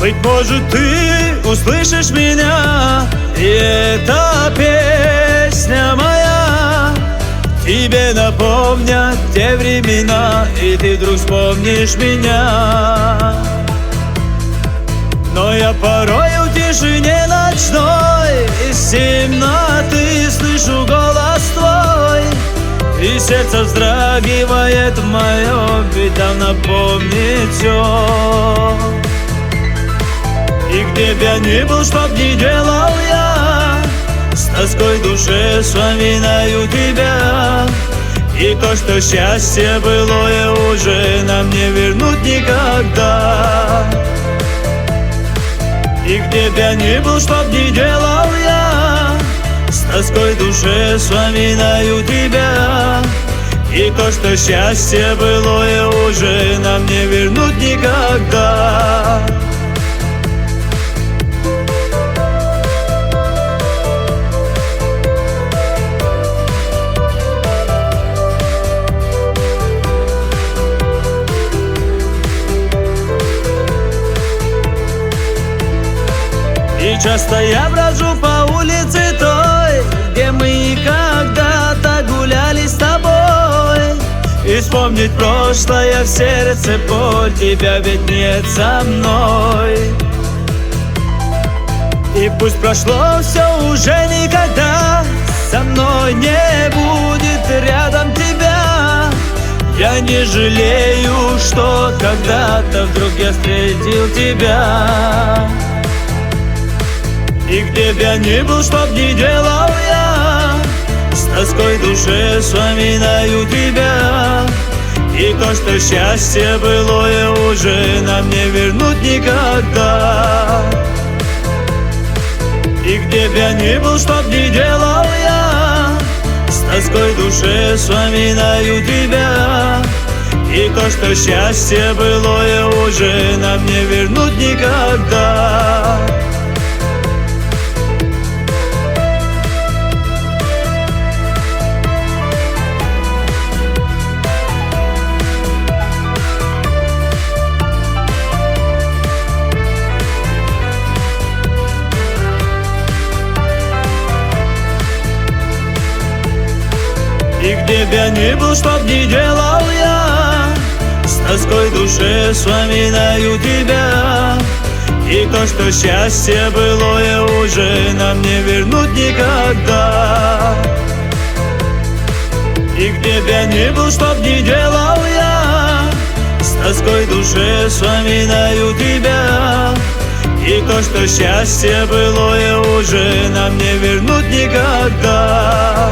Быть может, ты услышишь меня, и эта песня моя тебе напомнят те времена, и ты вдруг вспомнишь меня. Но я порой в тишине ночной из темноты слышу голос твой, и сердце вздрагивает мое, ведь там напомнит все. И где б я ни был, чтоб ни делал я, с тоской в душе вспоминаю тебя. И то, что счастье былое уже нам не вернуть никогда. И где б я ни был, чтоб ни делал я, с тоской в душе вспоминаю тебя. И то, что счастье былое уже нам не вернуть никогда. И часто я брожу по улице той, где мы когда-то гуляли с тобой. И вспомнить прошлое в сердце боль, тебя ведь нет со мной. И пусть прошло все, уже никогда со мной не будет рядом тебя. Я не жалею, что когда-то вдруг я встретил тебя. И где б я ни был, чтоб ни делал я, с тоской в душе вспоминаю тебя. И то, что счастье былое уже нам не вернуть никогда. И где б я ни был, чтоб ни делал я, с тоской в душе вспоминаю тебя. И то, что счастье былое уже нам не вернуть никогда. И где б я ни был, чтоб ни делал я, с тоской в душе вспоминаю тебя. И то, что счастье былое уже нам не вернуть никогда. И где б я ни был, чтоб ни делал я, с тоской в душе вспоминаю тебя. И то, что счастье былое уже нам не вернуть никогда.